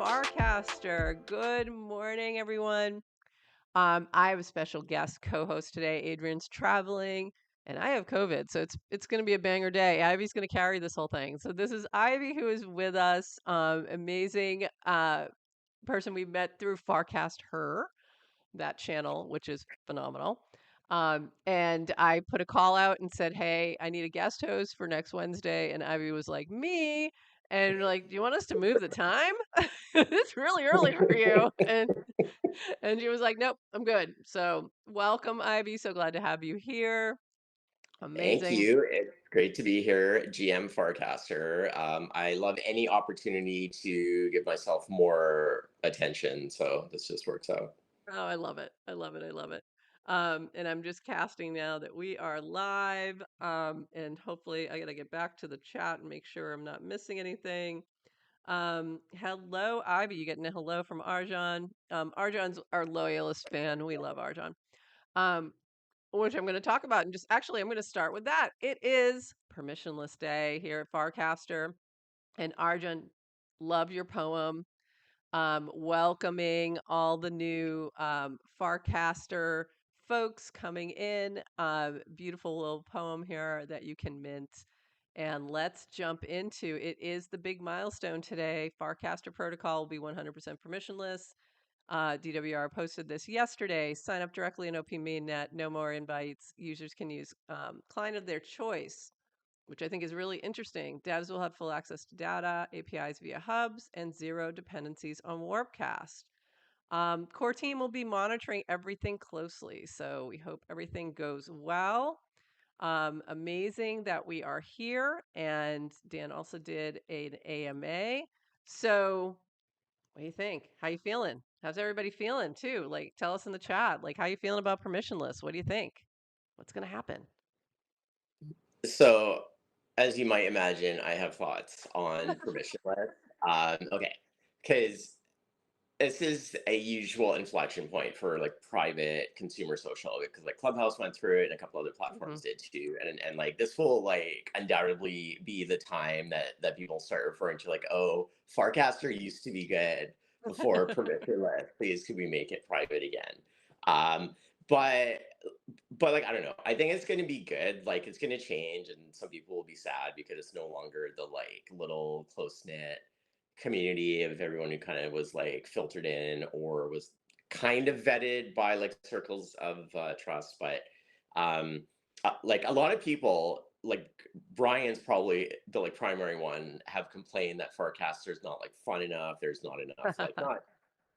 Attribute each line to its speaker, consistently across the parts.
Speaker 1: Farcaster. Good morning, everyone. I have a special guest co-host today. Adrian's traveling, and I have COVID, so it's going to be a banger day. Ivy's going to carry this whole thing. So this is Ivy who is with us. Amazing person we met through Farcast Her, that channel, which is phenomenal. And I put a call out and said, "Hey, I need a guest host for next Wednesday." And Ivy was like, "Me." And like, "Do you want us to move the time? It's really early for you." And she was like, "Nope, I'm good." So welcome, Ivy. So glad to have you here.
Speaker 2: Thank
Speaker 1: Amazing.
Speaker 2: you. It's great to be here, GM Farcaster. I love any opportunity to give myself more attention, so this just works out.
Speaker 1: Oh, I love it. I love it. I love it. And I'm just casting now that we are live. And hopefully I gotta get back to the chat and make sure I'm not missing anything. Hello, Ivy. You getting a hello from Arjan. Arjan's our loyalist fan. We love Arjan. Um, which I'm going to talk about. And just actually, I'm going to start with that. It is Permissionless Day here at Farcaster. And Arjan, love your poem. Welcoming all the new Farcaster folks coming in. Beautiful little poem here that you can mint. And let's jump into it. Is the big milestone today. Farcaster protocol will be 100% permissionless. DWR posted this yesterday. Sign up directly in OP mainnet. No more invites. Users can use client of their choice, which I think is really interesting. Devs will have full access to data, APIs via hubs, and zero dependencies on Warpcast. Core team will be monitoring everything closely, so we hope everything goes well. Amazing that we are here, and Dan also did an AMA. So what do you think? How you feeling? How's everybody feeling too? Like, tell us in the chat. Like, how you feeling about permissionless? What do you think? What's gonna happen?
Speaker 2: So, as you might imagine, I have thoughts on permissionless. Okay, because this is a usual inflection point for like private consumer social because like Clubhouse went through it and a couple other
Speaker 1: Hmm.
Speaker 2: platforms did too, and like this will like undoubtedly be the time that people start referring to like, oh, Farcaster used to be good before permissionless. Please, could we make it private again? Um, but like I don't know. I think it's going to be good. Like it's going to change, and some people will be sad because it's no longer the like little close knit community of everyone who kind of was like filtered in or was kind of vetted by like circles of trust. But um, like a lot of people, like Brian's probably the like primary one, have complained that Farcaster's not like fun enough. There's not enough like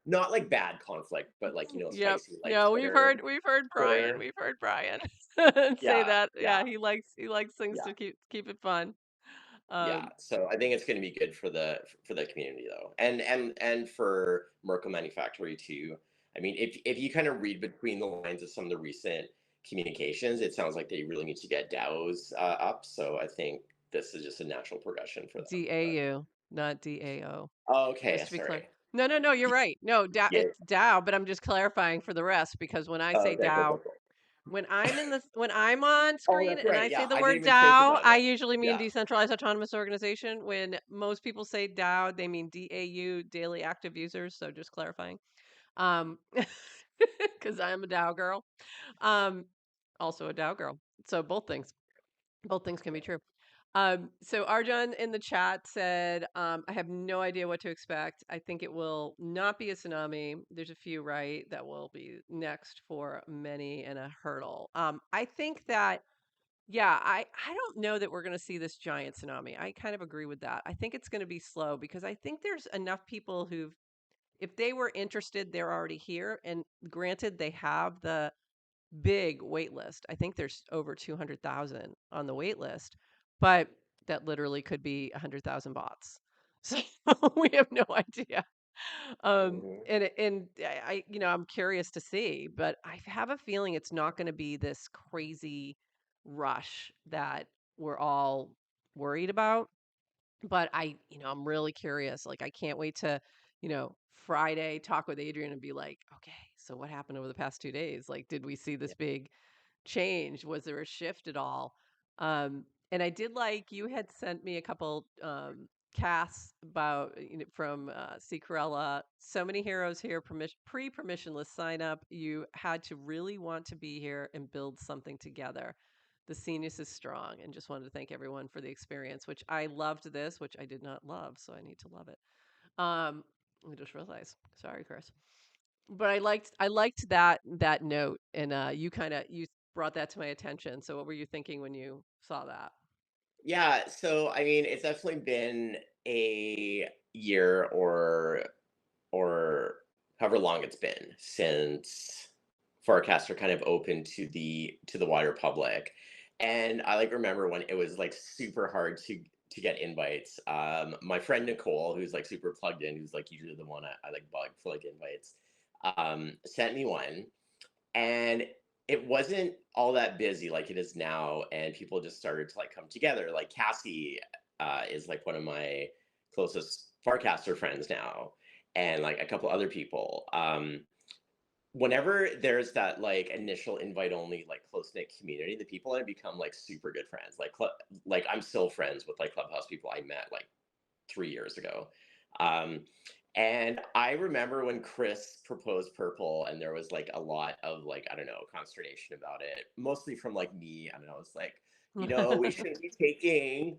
Speaker 2: not like bad conflict, but like
Speaker 1: Yep.
Speaker 2: spicy like
Speaker 1: No,
Speaker 2: Twitter.
Speaker 1: we've heard Brian.
Speaker 2: Twitter.
Speaker 1: We've heard Brian say
Speaker 2: Yeah,
Speaker 1: that. Yeah,
Speaker 2: yeah,
Speaker 1: he likes things
Speaker 2: yeah.
Speaker 1: to keep it fun.
Speaker 2: Yeah,
Speaker 1: Um,
Speaker 2: so I think it's going to be good for the community though, and for Merkle Manufactory too. I mean, if you kind of read between the lines of some of the recent communications, it sounds like they really need to get DAOs up. So I think this is just a natural progression for them. But
Speaker 1: DAU, not DAO.
Speaker 2: okay,
Speaker 1: Just to be clear.
Speaker 2: sorry.
Speaker 1: No, no, no, you're right. No,
Speaker 2: Yeah.
Speaker 1: it's DAO, but I'm just clarifying for the rest because when I say
Speaker 2: Okay. Cool. Cool.
Speaker 1: DAO,
Speaker 2: Cool.
Speaker 1: when I'm on
Speaker 2: Oh,
Speaker 1: screen
Speaker 2: that's
Speaker 1: and I
Speaker 2: right.
Speaker 1: say
Speaker 2: Yeah,
Speaker 1: the
Speaker 2: I didn't
Speaker 1: word
Speaker 2: even think
Speaker 1: DAO,
Speaker 2: about
Speaker 1: I
Speaker 2: it.
Speaker 1: usually mean
Speaker 2: Yeah.
Speaker 1: decentralized autonomous organization. When most people say DAO, they mean DAU, daily active users. So just clarifying. Um, because I'm a DAO girl. Um, also a DAO girl. So both things can be true. So Arjun in the chat said, I have no idea what to expect. I think it will not be a tsunami. There's a few, right, that will be next for many and a hurdle. I think that, yeah, I don't know that we're going to see this giant tsunami. I kind of agree with that. I think it's going to be slow because I think there's enough people who've, if they were interested, they're already here. And granted, they have the big wait list. I think there's over 200,000 on the wait list, but that literally could be 100,000 bots. So we have no idea.
Speaker 2: Hmm.
Speaker 1: And I'm curious to see, but I have a feeling it's not going to be this crazy rush that we're all worried about. But I'm really curious. Like, I can't wait to, Friday talk with Adrian and be like, okay, so what happened over the past 2 days? Like, did we see this big change? Was there a shift at all? And I did like you had sent me a couple Cass about from Secrella. So many heroes here. Pre-permissionless sign up. You had to really want to be here and build something together. The Scenius is strong, and just wanted to thank everyone for the experience. Which I loved this, which I did not love, so I need to love it. I just realized. Sorry, Chris. But I liked that note, and you brought that to my attention. So what were you thinking when you saw that?
Speaker 2: Yeah, so I mean, it's definitely been a year or however long it's been since Farcaster kind of opened to the wider public. And I like remember when it was like super hard to get invites. My friend Nicole, who's like super plugged in, who's like usually the one I like bug for like invites, sent me one, and it wasn't all that busy like it is now, and people just started to like come together. Like Cassie is like one of my closest Farcaster friends now, and like a couple other people. Whenever there's that like initial invite only like close knit community, the people that become like super good friends. Like I'm still friends with like Clubhouse people I met like 3 years ago. Um, and I remember when Chris proposed purple, and there was like a lot of like, I don't know, consternation about it, mostly from like me. I don't know, it's like, we shouldn't be taking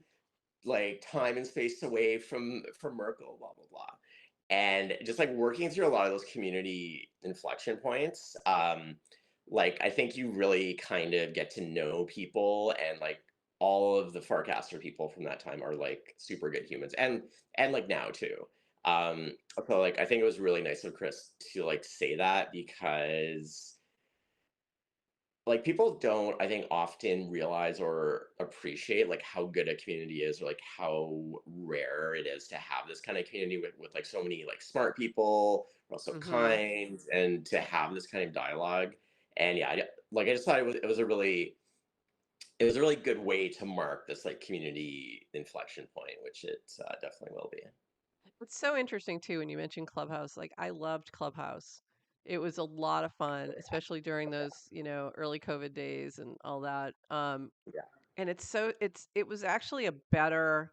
Speaker 2: like time and space away from Merkel, blah blah blah. And just like working through a lot of those community inflection points, like I think you really kind of get to know people, and like all of the Farcaster people from that time are like super good humans, and like now too. So like I think it was really nice of Chris to like say that, because like people don't, I think, often realize or appreciate like how good a community is, or like how rare it is to have this kind of community with like so many like smart people, who are also
Speaker 1: Hmm.
Speaker 2: kind, and to have this kind of dialogue. And yeah, like I just thought it was a really good way to mark this like community inflection point, which it definitely will be.
Speaker 1: It's so interesting too when you mentioned Clubhouse. Like I loved Clubhouse. It was a lot of fun, especially during those, early COVID days and all that.
Speaker 2: Yeah.
Speaker 1: And it was actually a better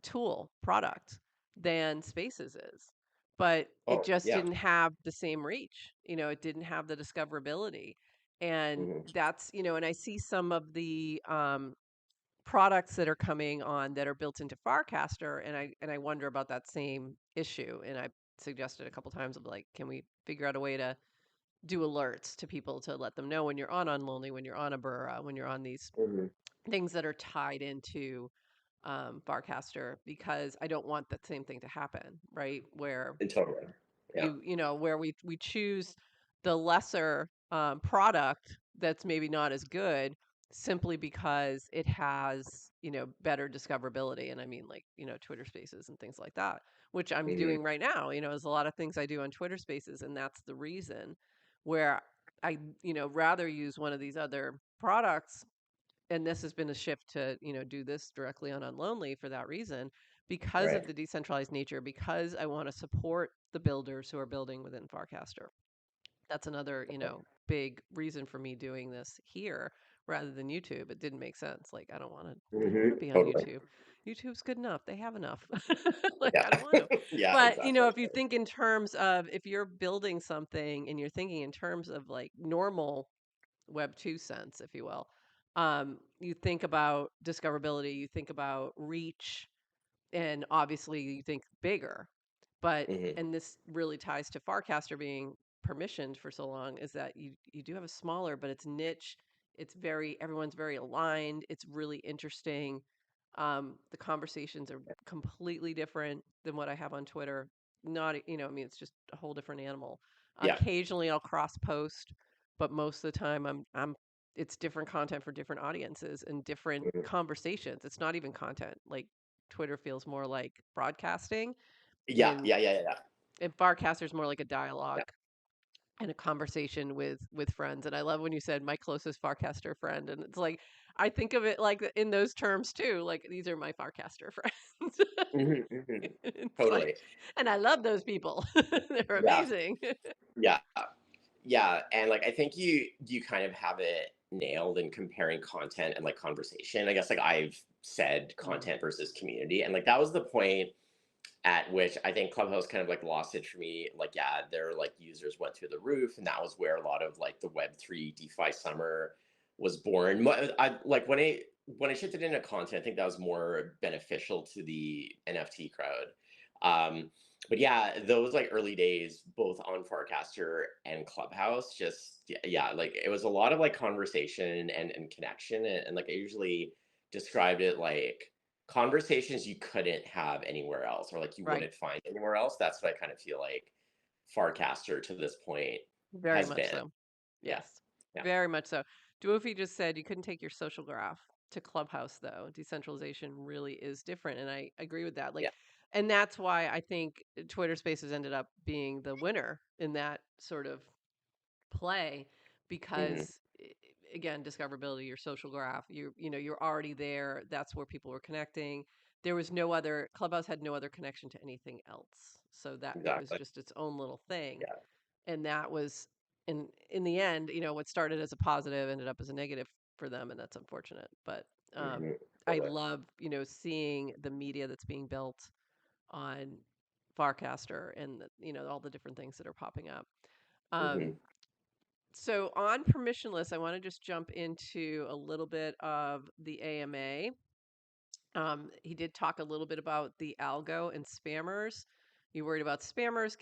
Speaker 1: tool product than Spaces is, but it
Speaker 2: Oh
Speaker 1: just
Speaker 2: yeah.
Speaker 1: didn't have the same reach. It didn't have the discoverability, and
Speaker 2: Hmm.
Speaker 1: and I see some of the products that are coming on that are built into Farcaster, and I wonder about that same issue. And I suggested a couple times of like, can we figure out a way to do alerts to people to let them know when you're on Unlonely, when you're on Abura, when you're on these
Speaker 2: Hmm.
Speaker 1: things that are tied into Farcaster, because I don't want that same thing to happen, right? Where
Speaker 2: And totally. Yeah.
Speaker 1: where we choose the lesser product that's maybe not as good simply because it has better discoverability. And I mean, like, Twitter Spaces and things like that, which I'm
Speaker 2: Hmm.
Speaker 1: doing right now. There's a lot of things I do on Twitter Spaces, and that's the reason where I rather use one of these other products. And this has been a shift to do this directly on Unlonely for that reason, because
Speaker 2: Right.
Speaker 1: of the decentralized nature, because I want to support the builders who are building within Farcaster. That's another big reason for me doing this here rather than YouTube. It didn't make sense. Like, I don't want to be on
Speaker 2: Totally.
Speaker 1: YouTube. YouTube's good enough. They have enough. Like,
Speaker 2: Yeah.
Speaker 1: I don't want to.
Speaker 2: Yeah,
Speaker 1: But
Speaker 2: exactly.
Speaker 1: if you think in terms of, if you're building something and you're thinking in terms of like normal Web 2 sense, if you will, you think about discoverability, you think about reach, and obviously you think bigger. But
Speaker 2: Hmm.
Speaker 1: and this really ties to Farcaster being permissioned for so long, is that you do have a smaller, but it's niche. Everyone's very aligned. It's really interesting. The conversations are completely different than what I have on Twitter. Not, I mean, it's just a whole different animal.
Speaker 2: Yeah.
Speaker 1: Occasionally I'll cross post, but most of the time I'm it's different content for different audiences and different
Speaker 2: Mhm.
Speaker 1: conversations. It's not even content. Like Twitter feels more like broadcasting,
Speaker 2: Yeah,
Speaker 1: and
Speaker 2: yeah, yeah, yeah, yeah.
Speaker 1: Farcaster's more like a
Speaker 2: Yeah.
Speaker 1: dialogue and a conversation with friends. And I love when you said my closest Farcaster friend, and it's like I think of it like in those terms too. Like, these are my Farcaster friends.
Speaker 2: Mhm, mhm.
Speaker 1: It's like,
Speaker 2: Totally.
Speaker 1: and I love those people. They're
Speaker 2: Yeah,
Speaker 1: amazing.
Speaker 2: yeah, yeah, and, like, I think you kind of have it nailed in comparing content and like conversation. I guess like I've said
Speaker 1: Mm,
Speaker 2: content versus community, and like that was the point at which I think Clubhouse kind of like lost it for me. Like, yeah, their like users went through the roof, and that was where a lot of like the Web3 DeFi summer was born. I like when I shifted into content, I think that was more beneficial to the NFT crowd. Um, but yeah, those like early days, both on Farcaster and Clubhouse, just yeah, like it was a lot of like conversation and connection, and like I usually described it like conversations you couldn't have anywhere else or like you
Speaker 1: right.
Speaker 2: wouldn't find anywhere else. That's what I kind of feel like Farcaster to this point
Speaker 1: Very
Speaker 2: has
Speaker 1: much
Speaker 2: been.
Speaker 1: so.
Speaker 2: Yeah.
Speaker 1: Yes,
Speaker 2: Yeah.
Speaker 1: very much so. Doofy just said you couldn't take your social graph to Clubhouse, though. Decentralization really is different, and I agree with that. Like,
Speaker 2: Yeah.
Speaker 1: and that's why I think Twitter Spaces ended up being the winner in that sort of play
Speaker 2: Hmm.
Speaker 1: because again, discoverability, your social graph, you're already there. That's where people were connecting. There was no other Clubhouse had no other connection to anything else. So that it was
Speaker 2: Exactly.
Speaker 1: just its own little thing.
Speaker 2: Yeah.
Speaker 1: And that was in the end, what started as a positive ended up as a negative for them, and that's unfortunate. But
Speaker 2: Hmm.
Speaker 1: I love, seeing the media that's being built on Farcaster and all the different things that are popping up. Um,
Speaker 2: Hmm.
Speaker 1: so on permissionless, I want to just jump into a little bit of the AMA. He did talk a little bit about the algo and spammers. You worried about spammers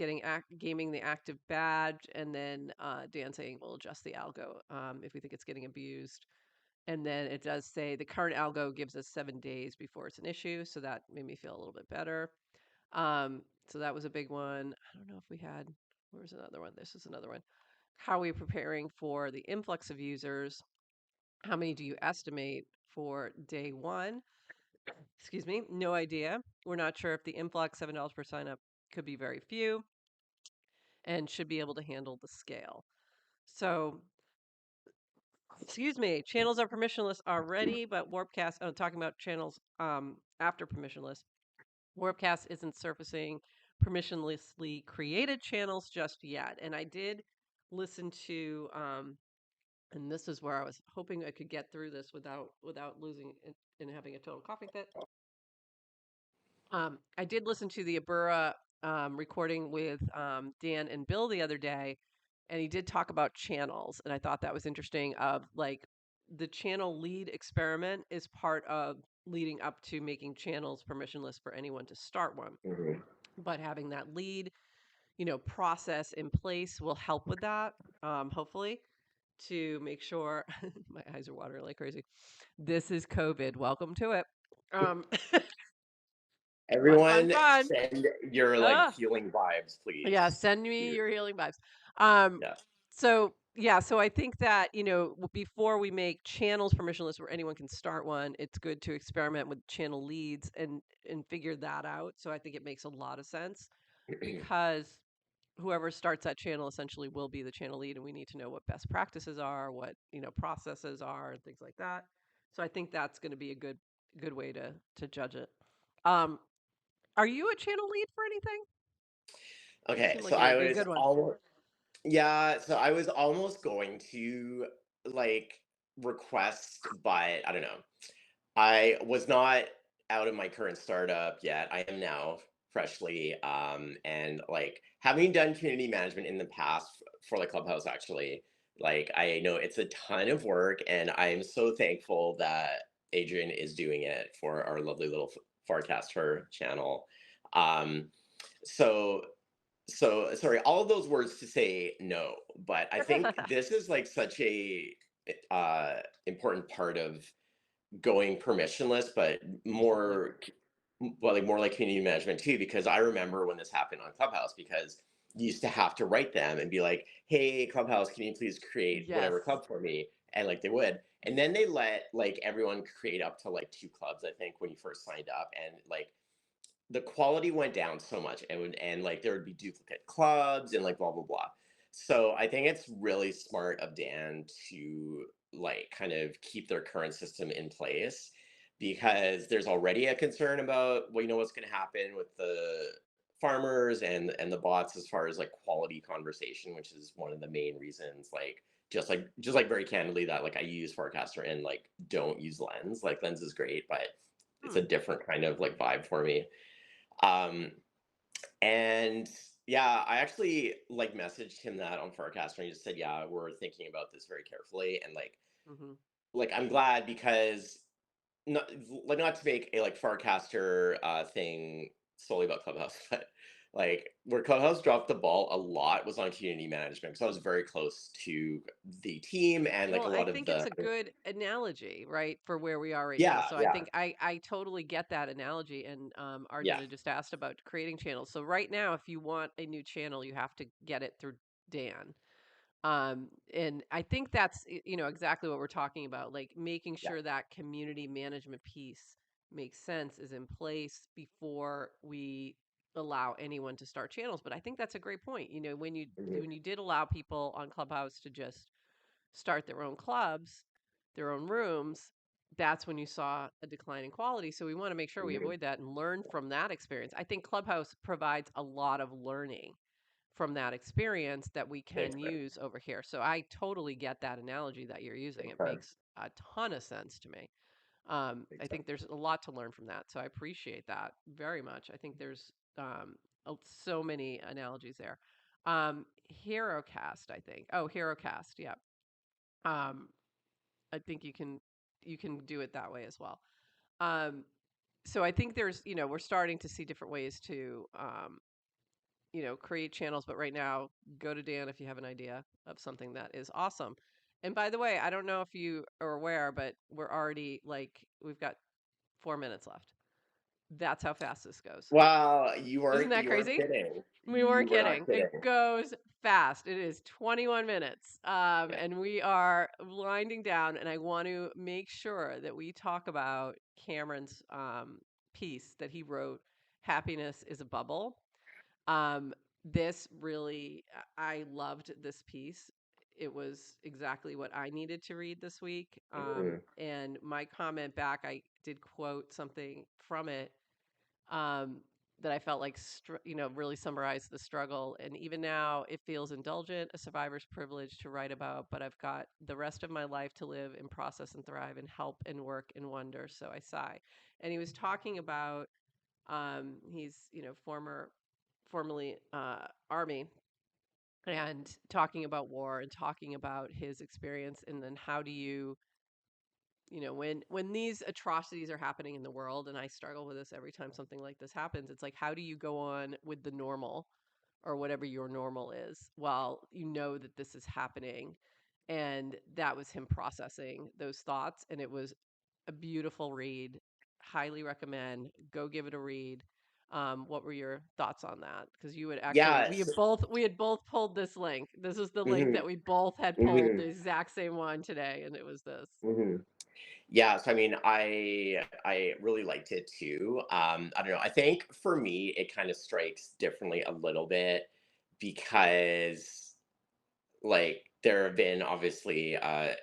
Speaker 1: gaming the active badge, and then Dan saying we'll adjust the algo if we think it's getting abused. And then it does say the current algo gives us 7 days before it's an issue, so that made me feel a little bit better. So that was a big one. I don't know if we had. Where's another one? This is another one. How are we preparing for the influx of users? How many do you estimate for day one? Excuse me, no idea. We're not sure if the influx, $7 per sign up, could be very few and should be able to handle the scale. So, excuse me, channels are permissionless already, but Warpcast, talking about channels after permissionless, Warpcast isn't surfacing permissionlessly created channels just yet. And I did listen to, and this is where I was hoping I could get through this without losing and having a total coughing fit. I did listen to the Abura recording with Dan and Bill the other day, and he did talk about channels, and I thought that was interesting. Of like the channel lead experiment is part of leading up to making channels permissionless for anyone to start one.
Speaker 2: Hmm.
Speaker 1: But having that lead, process in place will help with that. Hopefully, to make sure my eyes are watering like crazy. This is COVID. Welcome to it. Um, fun, fun,
Speaker 2: Everyone
Speaker 1: fun.
Speaker 2: send your like
Speaker 1: Ah,
Speaker 2: healing vibes,
Speaker 1: yeah,
Speaker 2: please.
Speaker 1: send me
Speaker 2: To
Speaker 1: your healing vibes. Um,
Speaker 2: yeah.
Speaker 1: so yeah, so I think that, before we make channels permissionless where anyone can start one, it's good to experiment with channel leads and figure that out. So I think it makes a lot of sense because whoever starts that channel essentially will be the channel lead, and we need to know what best practices are, what, processes are, and things like that. So I think that's going to be a good way to judge it. Um, are you a channel lead for anything? You
Speaker 2: Okay,
Speaker 1: seem
Speaker 2: so
Speaker 1: like you
Speaker 2: I
Speaker 1: would be a
Speaker 2: was
Speaker 1: good one.
Speaker 2: almost yeah, so I was almost going to like request, but I don't know. I was not out of my current startup yet. I am now freshly, and like having done community management in the past for the Clubhouse, actually, like I know it's a ton of work, and I'm so thankful that Adrian is doing it for our lovely little Farcaster channel. Um, so sorry, all of those words to say no, but I think this is like such a important part of going permissionless, but
Speaker 1: Totally.
Speaker 2: more like community management too, because I remember when this happened on Clubhouse, because you used to have to write them and be like, hey Clubhouse, can you please create
Speaker 1: Yes.
Speaker 2: whatever club for me? And like they would. And then they let like everyone create up to like 2 clubs, I think, when you first signed up. And like the quality went down so much, and like there would be duplicate clubs and like blah blah blah. So I think it's really smart of Dan to like kind of keep their current system in place, because there's already a concern about, well, what's going to happen with the farmers and the bots as far as like quality conversation, which is one of the main reasons like just like very candidly that like I use Farcaster and like don't use Lens. Like Lens is great, but it's
Speaker 1: Hmm.
Speaker 2: a different kind of like vibe for me. Um, and yeah, I actually like messaged him that on Farcaster and he just said, yeah, we're thinking about this very carefully. And
Speaker 1: Hmm.
Speaker 2: like I'm glad because not not to make a like Farcaster thing solely about Clubhouse, but like where Clubhouse dropped the ball a lot was on community management because I was very close to the team and like
Speaker 1: Well,
Speaker 2: a
Speaker 1: I
Speaker 2: lot of
Speaker 1: think it's
Speaker 2: the
Speaker 1: a good analogy, right, for where we are right now.
Speaker 2: yeah
Speaker 1: So I
Speaker 2: yeah
Speaker 1: think I totally get that analogy. And
Speaker 2: yeah
Speaker 1: Arjun just asked about creating channels. So right now, if you want a new channel, you have to get it through Dan. And I think that's exactly what we're talking about, like making
Speaker 2: yeah
Speaker 1: sure that community management piece makes sense, is in place before we allow anyone to start channels. But I think that's a great point. When you
Speaker 2: mhm,
Speaker 1: when you did allow people on Clubhouse to just start their own clubs, their own rooms, that's when you saw a decline in quality. So we want to make sure we
Speaker 2: mhm,
Speaker 1: avoid that and learn from that experience. I think Clubhouse provides a lot of learning from that experience that we
Speaker 2: big
Speaker 1: can
Speaker 2: time,
Speaker 1: use over here. So I totally get that analogy that you're using.
Speaker 2: big
Speaker 1: It
Speaker 2: time,
Speaker 1: makes a ton of sense to me.
Speaker 2: big
Speaker 1: I
Speaker 2: time.
Speaker 1: think there's a lot to learn from that. So I appreciate that very much. I think there's so many analogies there. HeroCast, I think. Oh, HeroCast. Yeah. Um, I think you can do it that way as well. Um, so I think we're starting to see different ways to create channels. But right now, go to Dan if you have an idea of something that is awesome. And by the way, I don't know if you are aware, but we're already like we've got 4 minutes left. That's how fast this goes.
Speaker 2: Wow,
Speaker 1: Isn't that
Speaker 2: you weren't
Speaker 1: crazy?
Speaker 2: kidding.
Speaker 1: We
Speaker 2: You
Speaker 1: weren't
Speaker 2: were not
Speaker 1: kidding. It
Speaker 2: kidding.
Speaker 1: goes fast. It is 21 minutes.
Speaker 2: Yeah.
Speaker 1: And we are winding down, and I want to make sure that we talk about Cameron's piece that he wrote, Happiness is a Bubble. This really, I loved this piece. It was exactly what I needed to read this week.
Speaker 2: Mhm.
Speaker 1: And my comment back, I did quote something from it um, that I felt like, really summarized the struggle. And even now, it feels indulgent, a survivor's privilege to write about, but I've got the rest of my life to live and process and thrive and help and work and wonder. So I sigh. And he was talking about, he's, formerly Army, and talking about war and talking about his experience. And then how do you, when these atrocities are happening in the world, and I struggle with this every time something like this happens, it's like, how do you go on with the normal or whatever your normal is while you know that this is happening? And that was him processing those thoughts, and it was a beautiful read. Highly recommend. Go give it a read. What were your thoughts on that? Because you had actually,
Speaker 2: Yes.
Speaker 1: we had both pulled this link. This is the link
Speaker 2: Mhm.
Speaker 1: that we both had pulled, the
Speaker 2: Mhm.
Speaker 1: exact same one today, and it was this.
Speaker 2: Mhm. Yeah, so I mean, I really liked it too. I don't know. I think for me, it kind of strikes differently a little bit because like there have been obviously a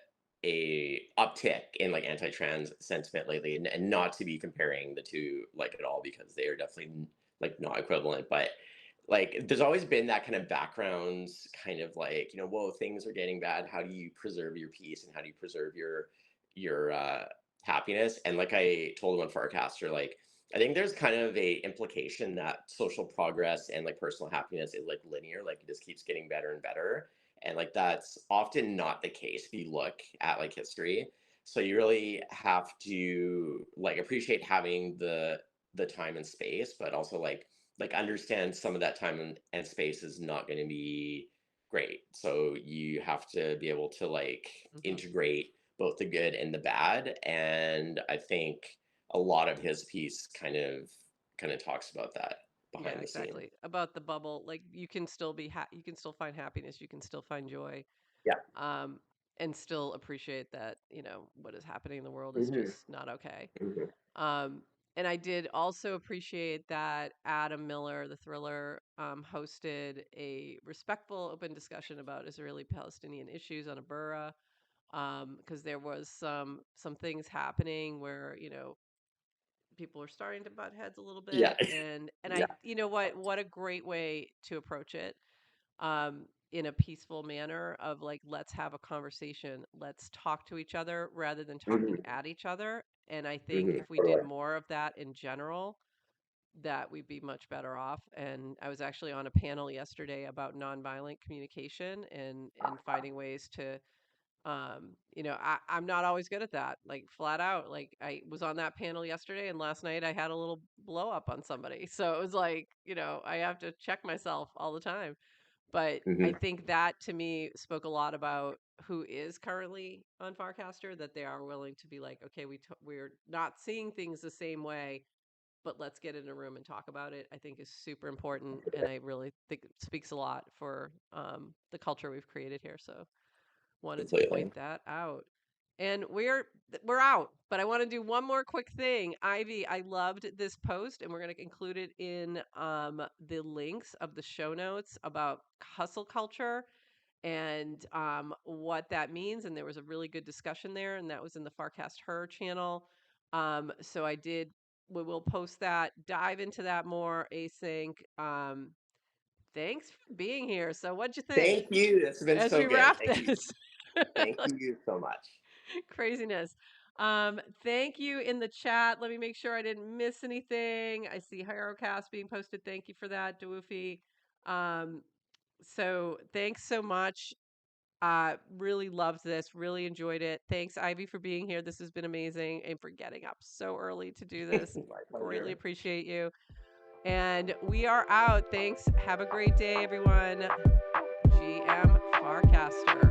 Speaker 2: uptick in like anti-trans sentiment lately, and not to be comparing the two like at all because they are definitely like not equivalent, but like there's always been that kind of background kind of like whoa, things are getting bad, how do you preserve your peace and how do you preserve your happiness. And like I told him on Farcaster, like I think there's kind of a implication that social progress and like personal happiness is like linear, like it just keeps getting better and better. And like that's often not the case if you look at like history. So you really have to like appreciate having the time and space, but also like understand some of that time and space is not going to be great. So you have to be able to like
Speaker 1: Hmm.
Speaker 2: integrate both the good and the bad. And I think a lot of his piece kind of talks about that
Speaker 1: Yeah,
Speaker 2: behind the scene.
Speaker 1: exactly. About the bubble, like you can still you can still find happiness, you can still find joy,
Speaker 2: Yeah.
Speaker 1: um, and still appreciate that, what is happening in the world is
Speaker 2: Hmm.
Speaker 1: just not okay.
Speaker 2: Hmm.
Speaker 1: Um, and I did also appreciate that Adam Miller, the thriller, hosted a respectful, open discussion about Israeli-Palestinian issues on Abura, because there was some things happening where, people are starting to butt heads a little
Speaker 2: Yeah.
Speaker 1: bit. And
Speaker 2: Yeah.
Speaker 1: what a great way to approach it. in a peaceful manner of like, let's have a conversation, let's talk to each other rather than talking
Speaker 2: Mhm.
Speaker 1: at each other. And I think
Speaker 2: Mhm.
Speaker 1: if we did
Speaker 2: Totally.
Speaker 1: more of that in general, that we'd be much better off. And I was actually on a panel yesterday about nonviolent communication and finding ways to I'm not always good at that, like flat out. Like I was on that panel yesterday and last night I had a little blow up on somebody. So it was like, I have to check myself all the time. But I
Speaker 2: Mhm.
Speaker 1: think that to me spoke a lot about who is currently on Farcaster, that they are willing to be like, okay, we're not seeing things the same way, but let's get in a room and talk about it. I think is super important, and I really think it speaks a lot for the culture we've created here. So wanted to point
Speaker 2: Completely.
Speaker 1: that out. And we're out, but I want to do one more quick thing. Ivy, I loved this post, and we're going to include it in the links of the show notes about hustle culture and what that means. And there was a really good discussion there, and that was in the Farcast Her channel. So we will post that, dive into that more async. Thanks for being here. So what'd you think
Speaker 2: Thank you. This has been
Speaker 1: as
Speaker 2: so
Speaker 1: we
Speaker 2: good.
Speaker 1: wrap
Speaker 2: Thank you.
Speaker 1: this?
Speaker 2: Thank you so much.
Speaker 1: Craziness. Thank you in the chat. Let me make sure I didn't miss anything. I see Hierocast being posted. Thank you for that, Dwoofy. So thanks so much. Really loved this. Really enjoyed it. Thanks, Ivy, for being here. This has been amazing and for getting up so early to do this.
Speaker 2: My
Speaker 1: Greatly
Speaker 2: pleasure.
Speaker 1: appreciate you. And we are out. Thanks. Have a great day, everyone. GM Farcaster.